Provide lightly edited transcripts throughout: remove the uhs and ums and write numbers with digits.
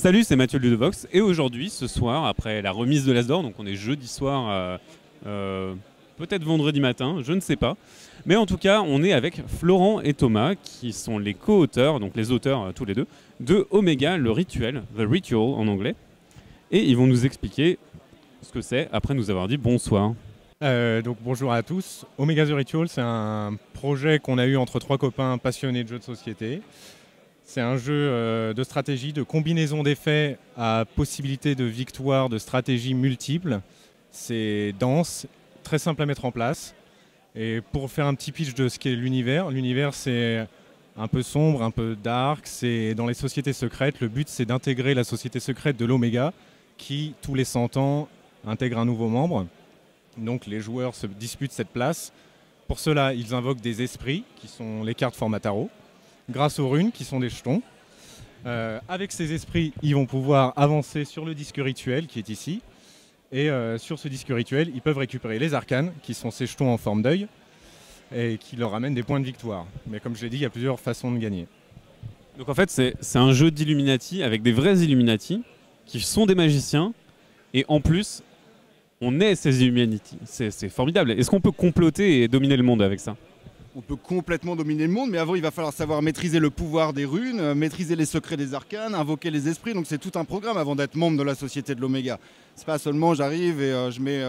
Salut, c'est Mathieu Ludevox et aujourd'hui, ce soir, après la remise de l'As d'Or, donc on est jeudi soir, peut-être vendredi matin, je ne sais pas. Mais en tout cas, on est avec Florent et Thomas qui sont les co-auteurs, donc les auteurs tous les deux, de Omega, le rituel, The Ritual en anglais. Et ils vont nous expliquer ce que c'est après nous avoir dit bonsoir. Donc bonjour à tous. Omega The Ritual, c'est un projet qu'on a eu entre trois copains passionnés de jeux de société. C'est un jeu de stratégie, de combinaison d'effets à possibilité de victoire, de stratégies multiples. C'est dense, très simple à mettre en place. Et pour faire un petit pitch de ce qu'est l'univers c'est un peu sombre, un peu dark. C'est dans les sociétés secrètes. Le but, c'est d'intégrer la société secrète de l'Omega qui, tous les 100 ans, intègre un nouveau membre. Donc les joueurs se disputent cette place. Pour cela, ils invoquent des esprits, qui sont les cartes format tarot, grâce aux runes, qui sont des jetons. Avec ces esprits, ils vont pouvoir avancer sur le disque rituel, qui est ici. Et sur ce disque rituel, ils peuvent récupérer les arcanes, qui sont ces jetons en forme d'œil, et qui leur amènent des points de victoire. Mais comme je l'ai dit, il y a plusieurs façons de gagner. Donc en fait, c'est un jeu d'Illuminati avec des vrais Illuminati qui sont des magiciens. Et en plus, on est ces Illuminati. C'est formidable. Est-ce qu'on peut comploter et dominer le monde avec ça ? On peut complètement dominer le monde, mais avant il va falloir savoir maîtriser le pouvoir des runes, maîtriser les secrets des arcanes, invoquer les esprits. Donc c'est tout un programme avant d'être membre de la Société de l'Oméga. C'est pas seulement j'arrive et je mets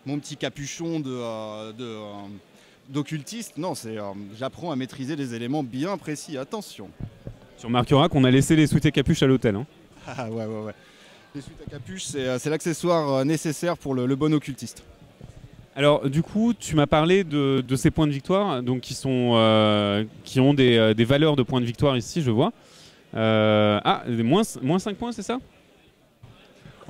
mon petit capuchon d'occultiste. Non, j'apprends à maîtriser les éléments bien précis. Attention. Tu remarqueras qu'on a laissé les sweats capuches à l'hôtel. Hein. Ah ouais. Les suites à capuche, c'est l'accessoire nécessaire pour le bon occultiste. Alors du coup, tu m'as parlé de ces points de victoire, donc qui ont des valeurs de points de victoire ici, je vois. Moins 5 points, c'est ça ?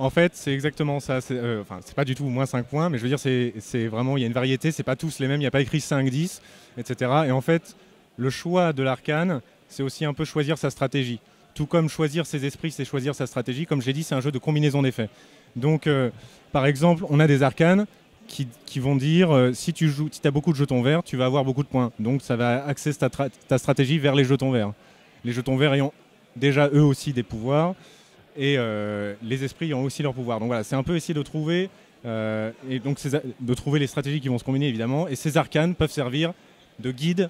En fait, c'est exactement ça. C'est pas du tout moins 5 points, mais je veux dire, c'est vraiment, il y a une variété, c'est pas tous les mêmes, il n'y a pas écrit 5, 10, etc. Et en fait, le choix de l'arcane, c'est aussi un peu choisir sa stratégie. Tout comme choisir ses esprits, c'est choisir sa stratégie. Comme je l'ai dit, c'est un jeu de combinaison d'effets. Donc, par exemple, on a des arcanes qui vont dire si tu as beaucoup de jetons verts, tu vas avoir beaucoup de points. Donc, ça va axer ta stratégie vers les jetons verts. Les jetons verts ayant déjà eux aussi des pouvoirs et les esprits ayant aussi leurs pouvoirs. Donc voilà, c'est un peu essayer de trouver de trouver les stratégies qui vont se combiner évidemment. Et ces arcanes peuvent servir de guide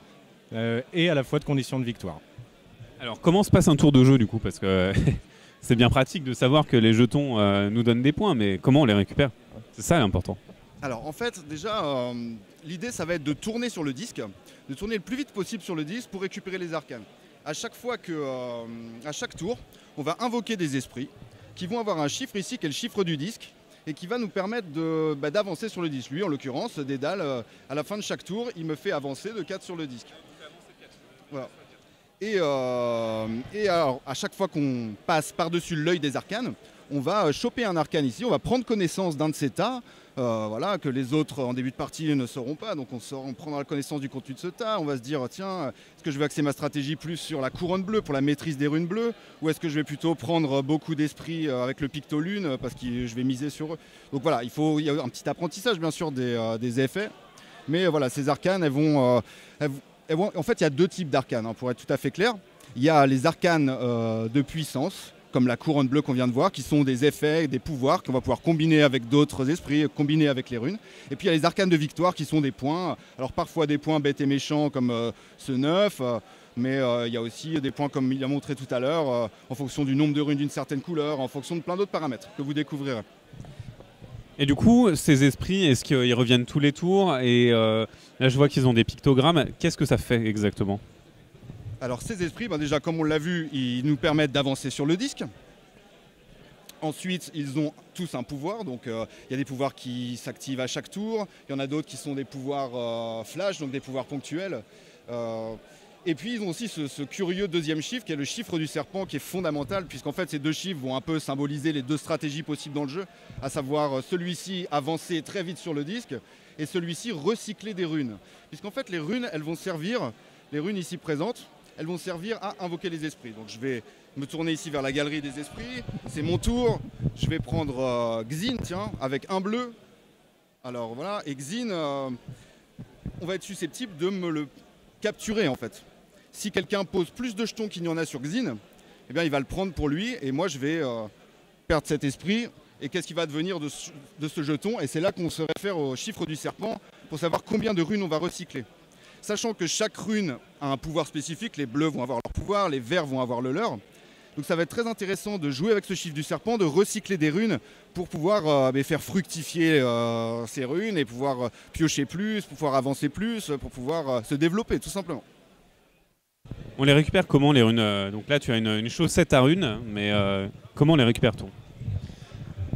et à la fois de condition de victoire. Alors comment se passe un tour de jeu du coup ? Parce que c'est bien pratique de savoir que les jetons nous donnent des points, mais comment on les récupère ? C'est ça l'important. Alors en fait, déjà, l'idée ça va être de tourner sur le disque, de tourner le plus vite possible sur le disque pour récupérer les arcanes. À chaque tour, on va invoquer des esprits qui vont avoir un chiffre ici qui est le chiffre du disque et qui va nous permettre d'avancer sur le disque. Lui en l'occurrence, Dédale, à la fin de chaque tour, il me fait avancer de 4 sur le disque. Voilà. Et alors, à chaque fois qu'on passe par-dessus l'œil des arcanes, on va choper un arcane ici, on va prendre connaissance d'un de ces tas, voilà, que les autres en début de partie ne sauront pas. Donc on prendra connaissance du contenu de ce tas, on va se dire tiens, est-ce que je vais axer ma stratégie plus sur la couronne bleue pour la maîtrise des runes bleues, ou est-ce que je vais plutôt prendre beaucoup d'esprits avec le pictolune parce que je vais miser sur eux. Donc voilà, il y a un petit apprentissage bien sûr des effets, mais voilà, ces arcanes, en fait, il y a deux types d'arcanes, pour être tout à fait clair. Il y a les arcanes de puissance, comme la couronne bleue qu'on vient de voir, qui sont des effets, des pouvoirs qu'on va pouvoir combiner avec d'autres esprits, combiner avec les runes. Et puis il y a les arcanes de victoire qui sont des points, alors parfois des points bêtes et méchants comme ce 9, mais il y a aussi des points comme il a montré tout à l'heure, en fonction du nombre de runes d'une certaine couleur, en fonction de plein d'autres paramètres que vous découvrirez. Et du coup, ces esprits, est-ce qu'ils reviennent tous les tours ? Et là, je vois qu'ils ont des pictogrammes. Qu'est-ce que ça fait exactement ? Alors ces esprits, déjà comme on l'a vu, ils nous permettent d'avancer sur le disque. Ensuite, ils ont tous un pouvoir, donc il y a des pouvoirs qui s'activent à chaque tour. Il y en a d'autres qui sont des pouvoirs flash, donc des pouvoirs ponctuels. Et puis ils ont aussi ce curieux deuxième chiffre qui est le chiffre du serpent qui est fondamental puisqu'en fait ces deux chiffres vont un peu symboliser les deux stratégies possibles dans le jeu, à savoir celui-ci avancer très vite sur le disque et celui-ci recycler des runes. Puisqu'en fait les runes, elles vont servir, les runes ici présentes, elles vont servir à invoquer les esprits. Donc je vais me tourner ici vers la galerie des esprits, c'est mon tour, je vais prendre Xin, tiens, avec un bleu. Alors voilà, et Xin, on va être susceptible de me le capturer en fait. Si quelqu'un pose plus de jetons qu'il n'y en a sur Xin, eh bien, il va le prendre pour lui et moi je vais perdre cet esprit. Et qu'est-ce qui va devenir de ce jeton? Et c'est là qu'on se réfère au chiffre du serpent pour savoir combien de runes on va recycler. Sachant que chaque rune a un pouvoir spécifique, les bleus vont avoir leur pouvoir, les verts vont avoir le leur. Donc ça va être très intéressant de jouer avec ce chiffre du serpent, de recycler des runes pour pouvoir faire fructifier ces runes et pouvoir piocher plus, pour pouvoir avancer plus, pour pouvoir se développer tout simplement. On les récupère comment les runes? Donc là tu as une chaussette à runes, mais comment les récupère-t-on?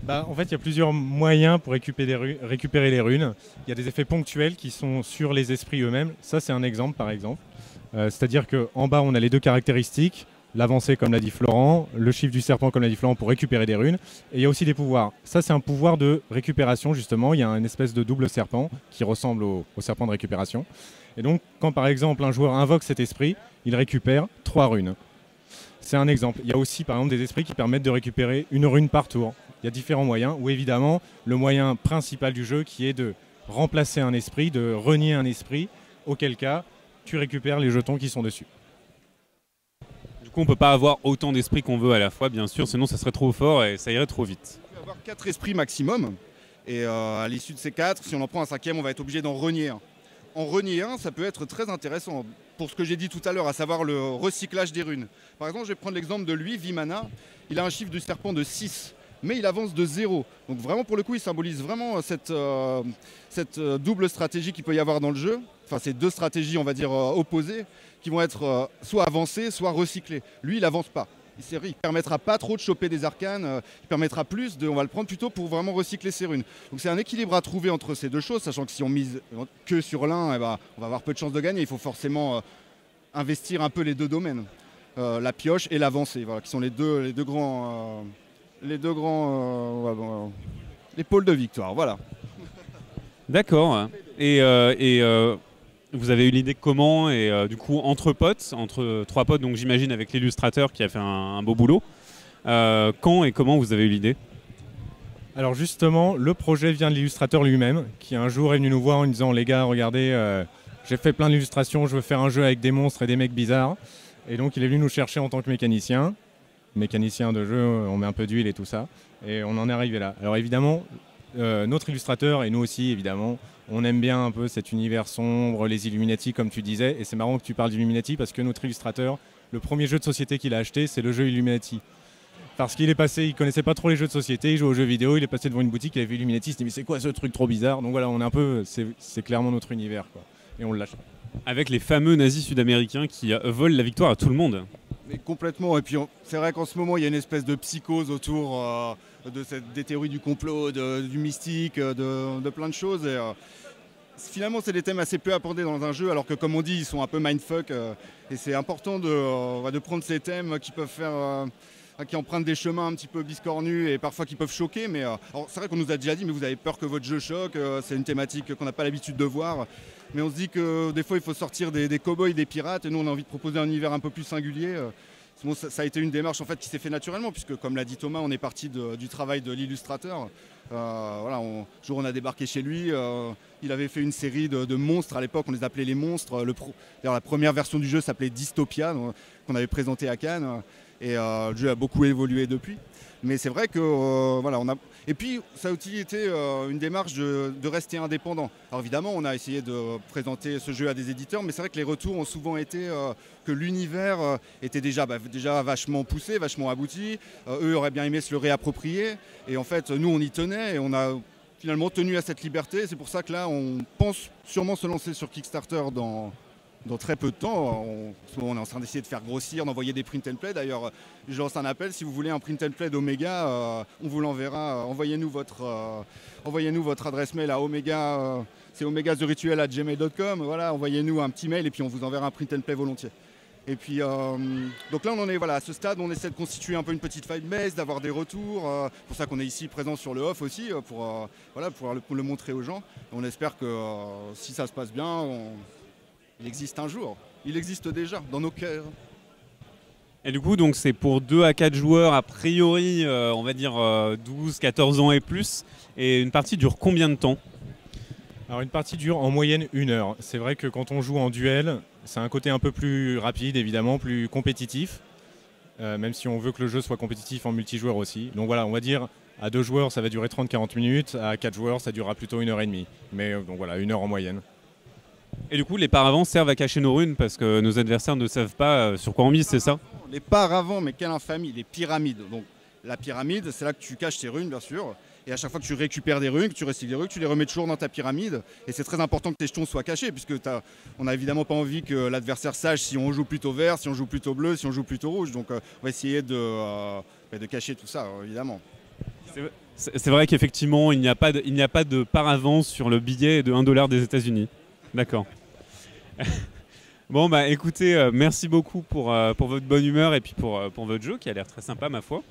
En fait, il y a plusieurs moyens pour récupérer les runes. Il y a des effets ponctuels qui sont sur les esprits eux-mêmes. Ça, c'est un exemple, par exemple. C'est-à-dire qu'en bas, on a les deux caractéristiques. L'avancée, comme l'a dit Florent, le chiffre du serpent, comme l'a dit Florent, pour récupérer des runes. Et il y a aussi des pouvoirs. Ça, c'est un pouvoir de récupération, justement. Il y a une espèce de double serpent qui ressemble au serpent de récupération. Et donc, quand par exemple un joueur invoque cet esprit, il récupère 3 runes. C'est un exemple. Il y a aussi, par exemple, des esprits qui permettent de récupérer une rune par tour. Il y a différents moyens, ou évidemment, le moyen principal du jeu qui est de remplacer un esprit, de renier un esprit, auquel cas, tu récupères les jetons qui sont dessus. Du coup, on ne peut pas avoir autant d'esprits qu'on veut à la fois, bien sûr, sinon ça serait trop fort et ça irait trop vite. On peut avoir 4 esprits maximum, et à l'issue de ces 4, si on en prend un 5e, on va être obligé d'en renier un. En renier un, ça peut être très intéressant pour ce que j'ai dit tout à l'heure, à savoir le recyclage des runes. Par exemple, je vais prendre l'exemple de lui, Vimana. Il a un chiffre du serpent de 6, mais il avance de 0. Donc vraiment, pour le coup, il symbolise vraiment cette double stratégie qu'il peut y avoir dans le jeu. Enfin, ces deux stratégies, on va dire, opposées, qui vont être soit avancées, soit recyclées. Lui, il n'avance pas. Il ne permettra pas trop de choper des arcanes, il permettra plus on va le prendre plutôt pour vraiment recycler ses runes. Donc c'est un équilibre à trouver entre ces deux choses, sachant que si on mise que sur l'un, on va avoir peu de chances de gagner. Il faut forcément investir un peu les deux domaines, la pioche et l'avancée, voilà, qui sont les deux grands les pôles de victoire. Voilà. D'accord. Et vous avez eu l'idée comment? Et du coup, entre potes, entre 3 potes, donc j'imagine avec l'illustrateur qui a fait un beau boulot, quand et comment vous avez eu l'idée? Alors justement, le projet vient de l'illustrateur lui-même, qui un jour est venu nous voir en disant « Les gars, regardez, j'ai fait plein d'illustrations, je veux faire un jeu avec des monstres et des mecs bizarres. » Et donc il est venu nous chercher en tant que mécanicien de jeu, on met un peu d'huile et tout ça, et on en est arrivé là. Alors évidemment, notre illustrateur et nous aussi, évidemment, on aime bien un peu cet univers sombre, les Illuminati comme tu disais, et c'est marrant que tu parles d'Illuminati parce que notre illustrateur, le premier jeu de société qu'il a acheté, c'est le jeu Illuminati. Parce qu'il est passé, il connaissait pas trop les jeux de société, il jouait aux jeux vidéo, il est passé devant une boutique, il avait vu Illuminati, il s'est dit mais c'est quoi ce truc trop bizarre? Donc voilà, on est un peu, c'est clairement notre univers, quoi. Et on l'achète. Avec les fameux nazis sud-américains qui volent la victoire à tout le monde. Mais complètement, et puis c'est vrai qu'en ce moment il y a une espèce de psychose autour des théories du complot, du mystique, de plein de choses. Et, finalement c'est des thèmes assez peu abordés dans un jeu, alors que comme on dit, ils sont un peu mindfuck, et c'est important de prendre ces thèmes qui peuvent faire... qui empruntent des chemins un petit peu biscornus et parfois qui peuvent choquer, mais c'est vrai qu'on nous a déjà dit mais vous avez peur que votre jeu choque, c'est une thématique qu'on n'a pas l'habitude de voir, mais on se dit que des fois il faut sortir des cow-boys, des pirates, et nous on a envie de proposer un univers un peu plus singulier. Bon, ça a été une démarche en fait qui s'est fait naturellement, puisque comme l'a dit Thomas, on est parti du travail de l'illustrateur. Voilà, un jour on a débarqué chez lui, il avait fait une série de monstres à l'époque, on les appelait les monstres. D'ailleurs la première version du jeu s'appelait Dystopia, qu'on avait présenté à Cannes. Et le jeu a beaucoup évolué depuis. Mais c'est vrai que voilà, et puis ça a aussi été une démarche de rester indépendant. Alors évidemment, on a essayé de présenter ce jeu à des éditeurs, mais c'est vrai que les retours ont souvent été que l'univers était déjà vachement poussé, vachement abouti. Eux auraient bien aimé se le réapproprier. Et en fait, nous, on y tenait et on a finalement tenu à cette liberté. C'est pour ça que là, on pense sûrement se lancer sur Kickstarter dans très peu de temps. On est en train d'essayer de faire grossir, d'envoyer des print and play. D'ailleurs, je lance un appel, si vous voulez un print and play d'Omega, on vous l'enverra. Envoyez-nous votre adresse mail à Omega, c'est omegatherituel@gmail.com. Voilà, envoyez-nous un petit mail et puis on vous enverra un print and play volontiers. Et puis, donc là, on en est à ce stade, on essaie de constituer un peu une petite fanbase, d'avoir des retours. C'est pour ça qu'on est ici présent sur le off aussi, pour le montrer aux gens. On espère que si ça se passe bien, il existe un jour. Il existe déjà dans nos cœurs. Et du coup, donc c'est pour 2 à 4 joueurs, a priori, on va dire 12, 14 ans et plus. Et une partie dure combien de temps? Alors une partie dure en moyenne 1 heure. C'est vrai que quand on joue en duel, c'est un côté un peu plus rapide, évidemment, plus compétitif. même si on veut que le jeu soit compétitif en multijoueur aussi. Donc voilà, on va dire à 2 joueurs ça va durer 30-40 minutes, à 4 joueurs ça durera plutôt 1h30. Mais donc voilà, 1 heure en moyenne. Et du coup, les paravents servent à cacher nos runes parce que nos adversaires ne savent pas sur quoi on mise, c'est ça? Les paravents, mais quelle infamie, les pyramides. Donc la pyramide, c'est là que tu caches tes runes, bien sûr. Et à chaque fois que tu récupères des runes, que tu recycles des runes, tu les remets toujours dans ta pyramide. Et c'est très important que tes jetons soient cachés, puisque on n'a évidemment pas envie que l'adversaire sache si on joue plutôt vert, si on joue plutôt bleu, si on joue plutôt rouge. Donc on va essayer de cacher tout ça, évidemment. C'est vrai qu'effectivement, il n'y a pas de paravent sur le billet de 1 $ des États-Unis. D'accord. Bon, bah écoutez, merci beaucoup pour votre bonne humeur et puis pour votre jeu qui a l'air très sympa, ma foi.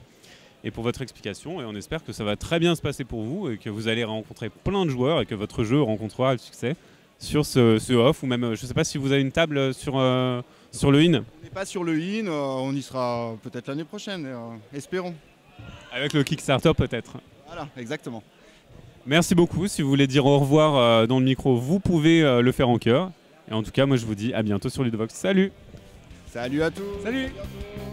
Et pour votre explication, et on espère que ça va très bien se passer pour vous et que vous allez rencontrer plein de joueurs et que votre jeu rencontrera le succès sur ce off, ou même, je ne sais pas si vous avez une table sur le in. On n'est pas sur le in, on y sera peut-être l'année prochaine, espérons. Avec le Kickstarter peut-être. Voilà, exactement. Merci beaucoup, si vous voulez dire au revoir dans le micro, vous pouvez le faire en chœur. Et en tout cas, moi je vous dis à bientôt sur Ludovox. Salut! Salut à tous! Salut! À bientôt.